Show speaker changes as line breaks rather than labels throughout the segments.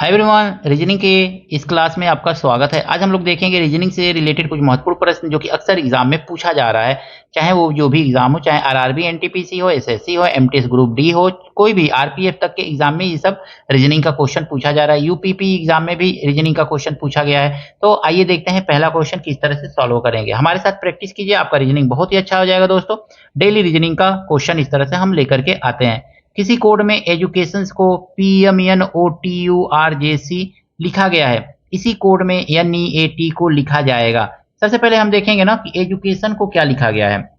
Hi everyone, reasoning के इस class में आपका स्वागत है। आज हम लोग देखेंगे रीजनिंग से रिलेटेड कुछ महत्वपूर्ण प्रश्न जो कि अक्सर एग्जाम में पूछा जा रहा है। चाहे वो जो भी एग्जाम हो, चाहे आरआरबी, एनटीपीसी हो, एसएससी हो, एमटीएस ग्रुप डी हो, कोई भी आरपीएफ तक के एग्जाम में ये सब रीजनिंग का क्वेश्चन पूछा जा रहा है। यूपीपी एग्जाम में भी रीजनिंग का क्वेश्चन पूछा गया है। तो आइए देखते हैं पहला क्वेश्चन किस तरह से सॉल्व करेंगे। हमारे साथ प्रैक्टिस कीजिए, आपका रीजनिंग बहुत ही अच्छा हो जाएगा। दोस्तों, डेली रीजनिंग का क्वेश्चन इस तरह से हम लेकर के आते हैं। किसी कोड में एजुकेशन को PMNOTURJC लिखा गया है, इसी कोड में NEAT को लिखा जाएगा। सबसे पहले हम देखेंगे ना कि एजुकेशन को क्या लिखा गया है।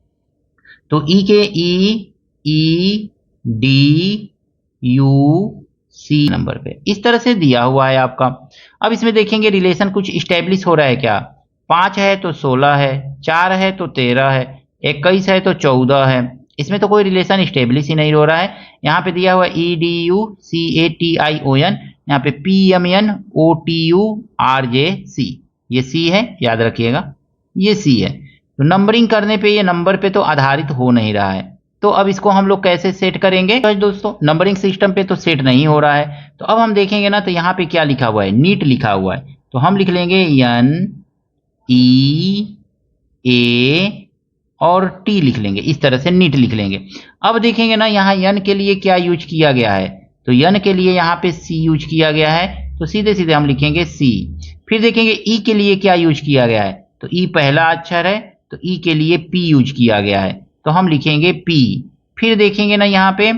तो ई के EEDUC नंबर पे इस तरह से दिया हुआ है आपका। अब इसमें देखेंगे रिलेशन कुछ स्टेब्लिश हो रहा है क्या। 5 है तो 16 है, 4 है तो 13 है, 21 है तो 14 है। इसमें तो कोई रिलेशन स्टेब्लिश ही नहीं हो रहा है। यहाँ पे दिया हुआ EDUCATION, यहाँ पे PMNOTURJC, ये सी है, याद रखिएगा ये सी है। तो नंबरिंग करने पे ये नंबर पे तो आधारित हो नहीं रहा है। तो अब इसको हम लोग कैसे सेट करेंगे। तो दोस्तों, नंबरिंग सिस्टम पे तो सेट नहीं हो रहा है। तो अब हम देखेंगे ना, तो यहाँ पे क्या लिखा हुआ है, नीट लिखा हुआ है। तो हम लिख लेंगे NEA और टी लिख लेंगे, इस तरह से नीट लिख लेंगे। अब देखेंगे ना, यहाँ यन के लिए क्या यूज किया गया है। तो यन के लिए यहाँ पे सी यूज किया गया है, तो सीधे सीधे हम लिखेंगे सी। फिर देखेंगे ई के लिए क्या यूज किया गया है। तो ई पहला अक्षर है, तो ई के लिए पी यूज किया गया है, तो हम लिखेंगे पी। फिर देखेंगे ना, यहाँ पे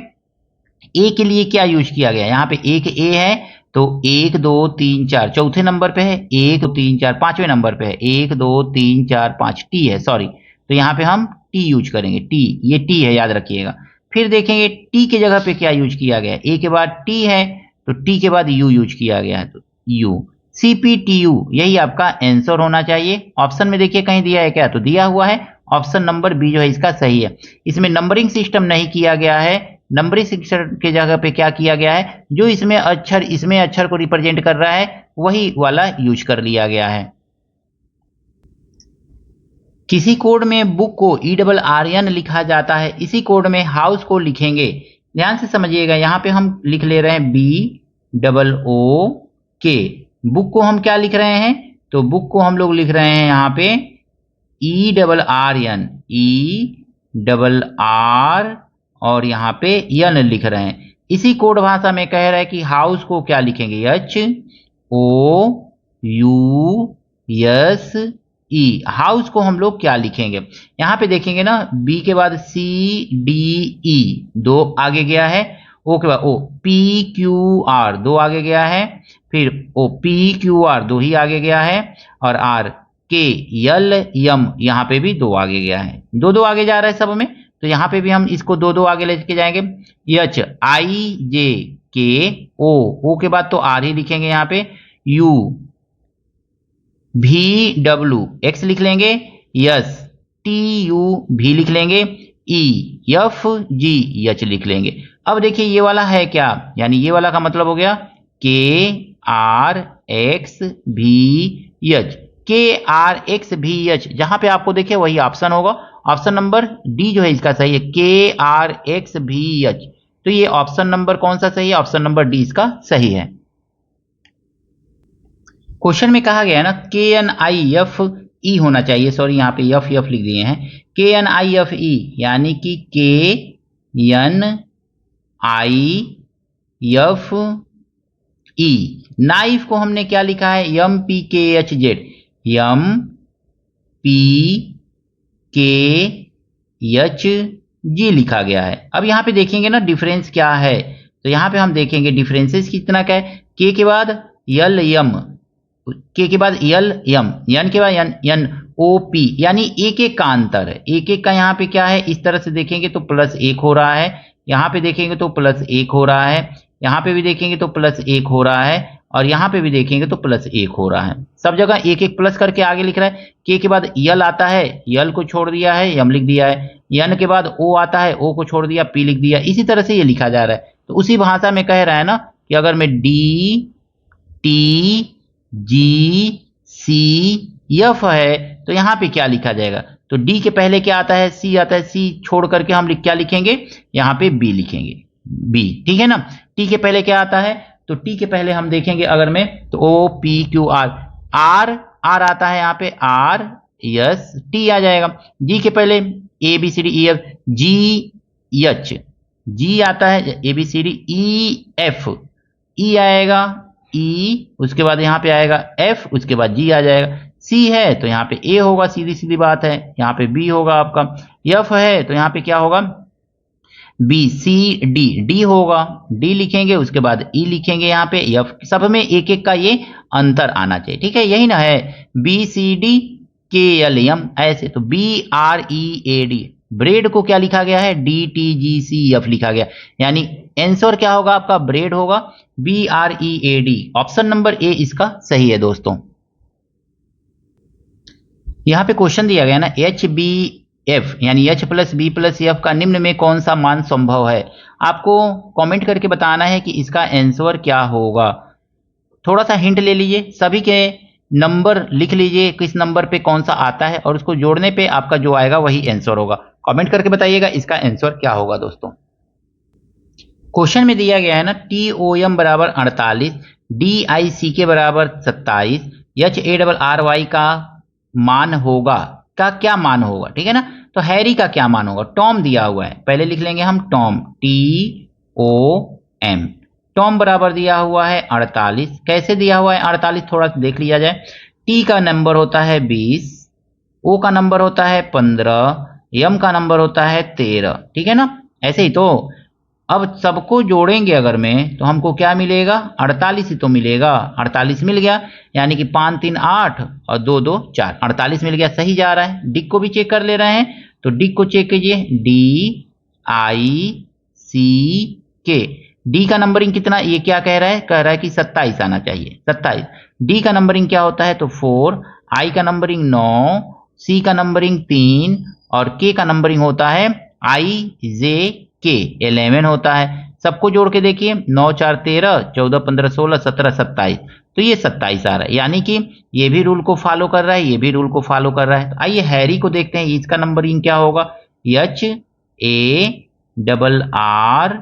ए के लिए क्या यूज किया गया है। यहाँ पे एक ए है, तो 1 2 3 4 चौथे नंबर पे है, 1 2 3 4 पांचवें नंबर पे है, 1 2 3 4 5 टी है, सॉरी। तो यहाँ पे हम टी यूज करेंगे, टी, ये टी है, याद रखिएगा। फिर देखेंगे टी के जगह पे क्या यूज किया गया है। ए के बाद टी है, तो टी के बाद यू यूज किया गया है, तो यू, CPTU, यही आपका आंसर होना चाहिए। ऑप्शन में देखिए कहीं दिया है क्या, तो दिया हुआ है ऑप्शन नंबर बी जो है इसका सही है। इसमें नंबरिंग सिस्टम नहीं किया गया है। नंबरिंग सिस्टम के जगह पे क्या किया गया है, जो इसमें अक्षर को रिप्रेजेंट कर रहा है वही वाला यूज कर लिया गया है। किसी कोड में बुक को ERRN लिखा जाता है, इसी कोड में हाउस को लिखेंगे। ध्यान से समझिएगा, यहाँ पे हम लिख ले रहे हैं BOOK। बुक को हम क्या लिख रहे हैं, तो बुक को हम लोग लिख रहे हैं यहाँ पे ERRN, ERR और यहाँ पे यन लिख रहे हैं। इसी कोड भाषा में कह रहा है कि हाउस को क्या लिखेंगे, HOUSE। हाउस को हम लोग क्या लिखेंगे। यहाँ पे देखेंगे ना, बी के बाद CDE 2 आगे गया है, ओ के बाद OPQR 2 आगे गया है, फिर OPQR 2 ही आगे गया है, और RKLM यहाँ पे भी 2 आगे गया है, 2 आगे जा रहा है सब में। तो यहाँ पे भी हम इसको 2 आगे लेके जाएंगे। HIJKO के बाद तो R ही लिखेंगे, यहाँ पे UVWX लिख लेंगे, STUV लिख लेंगे, EFGH लिख लेंगे। अब देखिए ये वाला है क्या, यानी ये वाला का मतलब हो गया KRXVH। KRXVH जहां पे आपको देखिए वही ऑप्शन होगा। ऑप्शन नंबर डी जो है इसका सही है, KRXVH। तो ये ऑप्शन नंबर कौन सा सही है, ऑप्शन नंबर डी इसका सही है। क्वेश्चन में कहा गया है ना, KNIFE होना चाहिए, सॉरी यहाँ पे एफ लिख दिए हैं, KNIFE यानी कि KNIFE। नाइफ को हमने क्या लिखा है, MPKHZ, MPKHG लिखा गया है। अब यहाँ पे देखेंगे ना डिफरेंस क्या है, तो यहाँ पे हम देखेंगे डिफरेंसेस कितना क्या है। के के बाद LM, के के बाद LM, यन के बाद NOP, यानी एक एक का अंतर है, एक एक का यहाँ पे क्या है, इस तरह से देखेंगे तो +1 हो रहा है, यहाँ पे देखेंगे तो +1 हो रहा है, यहाँ पे भी देखेंगे तो +1 हो रहा है, और यहाँ पे भी देखेंगे तो +1 हो रहा है। सब जगह एक एक प्लस करके आगे लिख रहा है। के के बाद यल आता है, यल को छोड़ दिया है, यम लिख दिया है। यन के बाद ओ आता है, ओ को छोड़ दिया, पी लिख दिया। इसी तरह से ये लिखा जा रहा है। तो उसी भाषा में कह रहा है ना कि अगर मैं DTGCF है तो यहाँ पे क्या लिखा जाएगा, तो डी के पहले क्या आता है, सी आता है, सी छोड़ करके हम क्या लिखेंगे, यहाँ पे बी लिखेंगे, बी, ठीक है ना। टी के पहले क्या आता है, तो टी के पहले हम देखेंगे अगर में तो O P Q R, R R आता है यहाँ पे, आर यस टी आ जाएगा। जी के पहले A B C D E F, G H, G आता है A B C D E F, E आएगा ई, उसके बाद यहाँ पे आएगा एफ, उसके बाद जी आ जाएगा। सी है तो यहाँ पे ए होगा, सीधी सीधी बात है। यहाँ पे बी होगा आपका, एफ है तो यहाँ पे क्या होगा बी, सी डी, डी होगा, डी लिखेंगे, उसके बाद ई लिखेंगे यहाँ पे, एफ, सब में एक एक का ये अंतर आना चाहिए, ठीक है, यही ना है B C D K L M ऐसे। तो B R E A D, bread को क्या लिखा गया है, D T G C F लिखा गया, यानी आंसर क्या होगा आपका ब्रेड होगा, B R E A D, option number A इसका सही है दोस्तों। यहाँ पे क्वेश्चन दिया गया ना एच बी एफ यानी H plus B plus F का निम्न में कौन सा मान संभव है, आपको कमेंट करके बताना है कि इसका आंसर क्या होगा। थोड़ा सा हिंट ले लीजिए, सभी के नंबर लिख लीजिए किस नंबर पे कौन सा आता है और उसको जोड़ने पे आपका जो आएगा वही आंसर होगा। कमेंट करके बताइएगा इसका आंसर क्या होगा दोस्तों। क्वेश्चन में दिया गया है ना टी ओ एम बराबर 48, डी आई सी के बराबर 27, H A double R Y का मान होगा, का क्या मान होगा, ठीक है ना। तो हैरी का क्या मान होगा, टॉम दिया हुआ है, पहले लिख लेंगे हम Tom, T O M, Tom बराबर दिया हुआ है 48, कैसे दिया हुआ है 48 थोड़ा सा देख लिया जाए। टी का नंबर होता है 20, ओ का नंबर होता है 15, एम का नंबर होता है 13, ठीक है ना, ऐसे ही। तो अब सबको जोड़ेंगे अगर में तो हमको क्या मिलेगा, 48 ही तो मिलेगा, 48 मिल गया, यानी कि 5 3 8 और 2 2 4, 48 मिल गया, सही जा रहा है। डिक को भी चेक कर ले रहे हैं, तो डिक को चेक कीजिए, डी आई सी के, डी का नंबरिंग कितना, ये क्या कह रहा है कि 27 आना चाहिए, 27। डी का नंबरिंग क्या होता है तो 4, आई का नंबरिंग 9, सी का नंबरिंग 3 और के का नंबरिंग होता है आई जे के 11 होता है। सबको जोड़ के देखिए, 9 4 13, 14 15 16 17 27, तो ये 27 आ रहा है, यानी कि ये भी रूल को फॉलो कर रहा है, ये भी रूल को फॉलो कर रहा है। तो आइए हैरी को देखते हैं, इसका नंबरिंग क्या होगा, एच ए डबल आर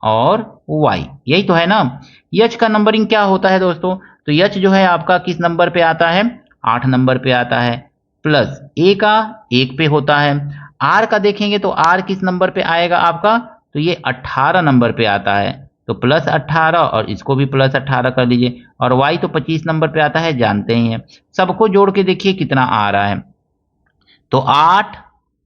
और वाई, यही तो है ना। एच का नंबरिंग क्या होता है दोस्तों, तो एच जो है आपका किस नंबर पे आता है, 8 नंबर पे आता है, प्लस ए का 1 पे होता है। आर का देखेंगे तो आर किस नंबर पे आएगा आपका, तो ये 18 नंबर पे आता है, तो प्लस 18 और इसको भी प्लस 18 कर लीजिए, और वाई तो 25 नंबर पे आता है, जानते ही हैं। सबको जोड़ के देखिए कितना आ रहा है, तो 8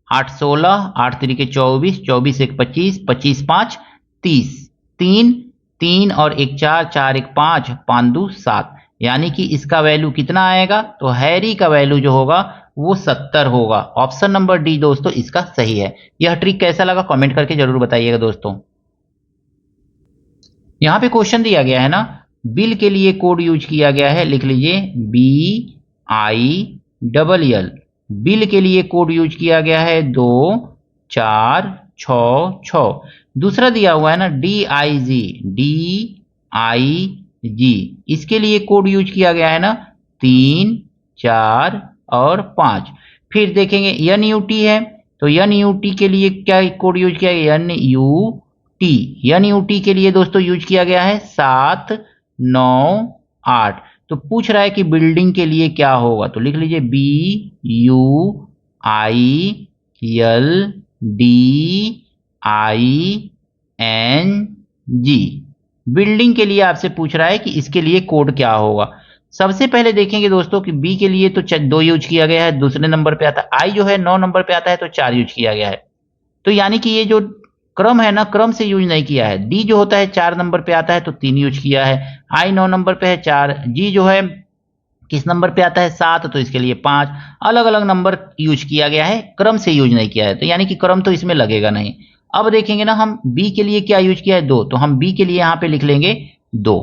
8 16, 8 3 24, 24 1 25, 25 5 30, 3 3 और 1 4, 4 1 5, 5 2 7, यानी कि इसका वैल्यू कितना आएगा, तो हैरी का वैल्यू जो होगा वो 70 होगा। ऑप्शन नंबर डी दोस्तों इसका सही है। यह ट्रिक कैसा लगा कमेंट करके जरूर बताइएगा दोस्तों। यहां पे क्वेश्चन दिया गया है ना, बिल के लिए कोड यूज किया गया है, लिख लीजिए B I double L, bill के लिए कोड यूज किया गया है 2 4 6 6। दूसरा दिया हुआ है ना डी आई जी, इसके लिए कोड यूज किया गया है ना 3 4 और 5। फिर देखेंगे एन यू टी है, तो एन यू टी के लिए क्या कोड यूज किया गया, एन यू टी के लिए दोस्तों यूज किया गया है 7 9 8। तो पूछ रहा है कि बिल्डिंग के लिए क्या होगा, तो लिख लीजिए B U I L D I N G, building के लिए आपसे पूछ रहा है कि इसके लिए कोड क्या होगा। सबसे पहले देखेंगे दोस्तों कि बी के लिए तो 2 यूज किया गया है, दूसरे नंबर पे आता है, आई जो है 9 नंबर पे आता है तो 4 यूज किया गया है, तो यानी कि ये जो क्रम है ना क्रम से यूज नहीं किया है। डी जो होता है 4 नंबर पे आता है तो 3 यूज किया है, आई 9 नंबर पे है 4, जी जो है किस नंबर पे आता है 7, तो इसके लिए 5, अलग अलग नंबर यूज किया गया है, क्रम से यूज नहीं किया है, तो यानी कि क्रम तो इसमें लगेगा नहीं। अब देखेंगे ना हम बी के लिए क्या यूज किया है 2, तो हम बी के लिए यहाँ पे लिख लेंगे 2,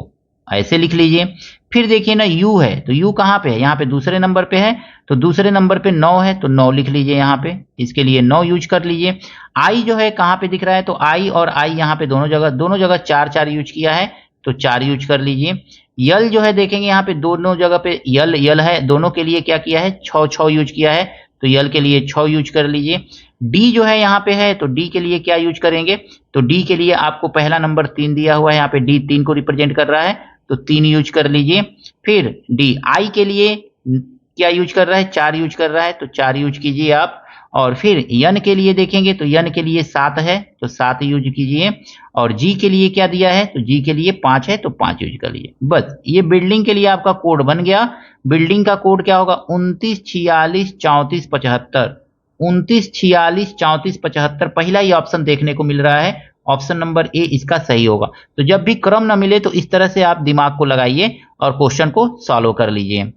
ऐसे लिख लीजिए। फिर देखिए ना यू है, तो यू कहाँ पे है, यहाँ पे दूसरे नंबर पे है, तो दूसरे नंबर पे 9 है तो 9 लिख लीजिए यहाँ पे, इसके लिए 9 यूज कर लीजिए। आई जो है कहाँ पे दिख रहा है, तो आई और आई यहाँ पे दोनों जगह 4 4 यूज किया है तो 4 यूज कर लीजिए। यल जो है देखेंगे यहाँ पे दोनों जगह पे यल है, दोनों के लिए क्या किया है 6 6 यूज किया है, तो यल के लिए 6 यूज कर लीजिए। डी जो है यहाँ पे है, तो डी के लिए क्या यूज करेंगे, तो डी के लिए आपको पहला नंबर 3 दिया हुआ है, यहाँ पे डी 3 को रिप्रेजेंट कर रहा है, तो 3 यूज कर लीजिए। फिर डी आई के लिए क्या यूज कर रहा है, 4 यूज कर रहा है, तो 4 यूज कीजिए आप। और फिर यन के लिए देखेंगे तो यन के लिए 7 है, तो 7 यूज कीजिए। और जी के लिए क्या दिया है, तो जी के लिए 5 है, तो 5 यूज कर लीजिए। बस ये बिल्डिंग के लिए आपका कोड बन गया। बिल्डिंग का कोड क्या होगा, 29 46 34 75। 29 46 34 75 पहला ही ऑप्शन देखने को मिल रहा है, ऑप्शन नंबर ए इसका सही होगा। तो जब भी क्रम ना मिले तो इस तरह से आप दिमाग को लगाइए और क्वेश्चन को सॉल्व कर लीजिए।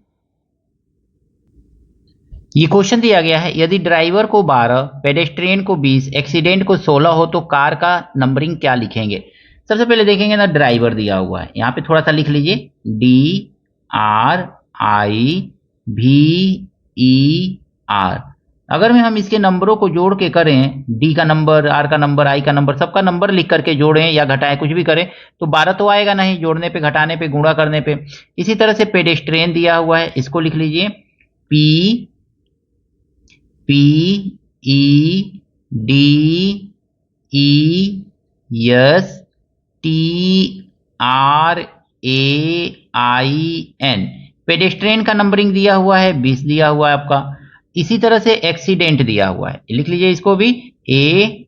ये क्वेश्चन दिया गया है, यदि ड्राइवर को 12, पेडेस्ट्रियन को 20, एक्सीडेंट को 16 हो तो कार का नंबरिंग क्या लिखेंगे। सबसे पहले देखेंगे ना, ड्राइवर दिया हुआ है, यहाँ पे थोड़ा सा लिख लीजिए, DRIVER। अगर में हम इसके नंबरों को जोड़ के करें, डी का नंबर, आर का नंबर, आई का नंबर, सबका नंबर लिख करके जोड़ें या घटाएं, कुछ भी करें, तो 12 तो आएगा नहीं, जोड़ने पे, घटाने पे, गुणा करने पे। इसी तरह से पेडेस्ट्रियन दिया हुआ है, इसको लिख लीजिए PEDESTRAIN। पेडेस्ट्रियन का नंबरिंग दिया हुआ है, 20 दिया हुआ है आपका। इसी तरह से एक्सीडेंट दिया हुआ है, लिख लीजिए इसको भी, ACCIDENT,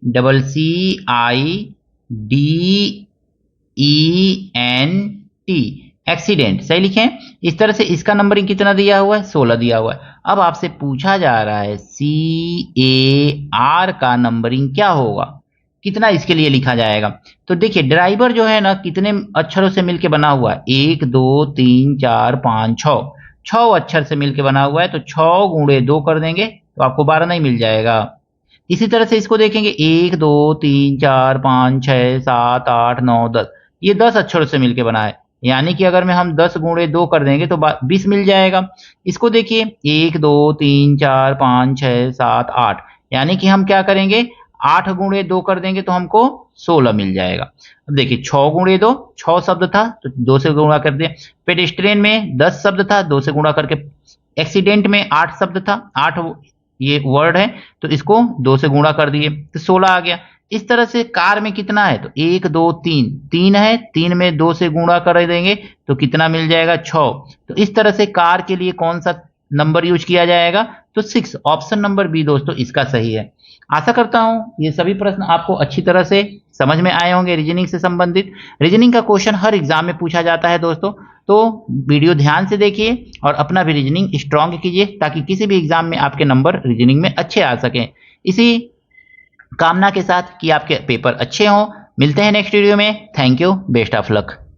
एक्सीडेंट, सही लिखें। इस तरह से इसका नंबरिंग कितना दिया हुआ है, 16 दिया हुआ है। अब आपसे पूछा जा रहा है CAR का नंबरिंग क्या होगा, कितना इसके लिए लिखा जाएगा। तो देखिए ड्राइवर जो है ना, कितने अक्षरों से मिलकर बना हुआ है, 1 2 3 4 5 6, 6 अक्षर से मिलकर बना हुआ है, तो 6 गुणे 2 कर देंगे तो आपको 12 नहीं मिल जाएगा। इसी तरह से इसको देखेंगे, 1 2 3 4 5 6 7 8 9 10, ये 10 अक्षरों से मिलकर बना है, यानी कि अगर में हम 10 गुणे 2 कर देंगे तो 20 मिल जाएगा। इसको देखिए, 1 2 3 4 5 6 7 8, यानी कि हम क्या करेंगे, 8 गुणे 2 कर देंगे तो हमको 16 मिल जाएगा। अब देखिए 6 गुणे 2, 6 शब्द था तो 2 से गुणा कर दिया। पेडेस्ट्रियन में 10 शब्द था, 2 से गुणा करके। एक्सीडेंट में 8 शब्द था, 8 ये वर्ड है, तो इसको 2 से गुणा कर दिए तो 16 आ गया। इस तरह से कार में कितना है, तो 1 2 3, 3 है, 3 में 2 से गुणा कर देंगे तो कितना मिल जाएगा, 6। तो इस तरह से कार के लिए कौन सा नंबर यूज किया जाएगा, तो 6, ऑप्शन नंबर बी दोस्तों इसका सही है। आशा करता हूं ये सभी प्रश्न आपको अच्छी तरह से समझ में आए होंगे। रीजनिंग से संबंधित, रीजनिंग का क्वेश्चन हर एग्जाम में पूछा जाता है दोस्तों, तो वीडियो ध्यान से देखिए और अपना भी रीजनिंग स्ट्रांग कीजिए, ताकि किसी भी एग्जाम में आपके नंबर रीजनिंग में अच्छे आ सकें। इसी कामना के साथ कि आपके पेपर अच्छे हों, मिलते हैं नेक्स्ट वीडियो में। Thank you, best of luck.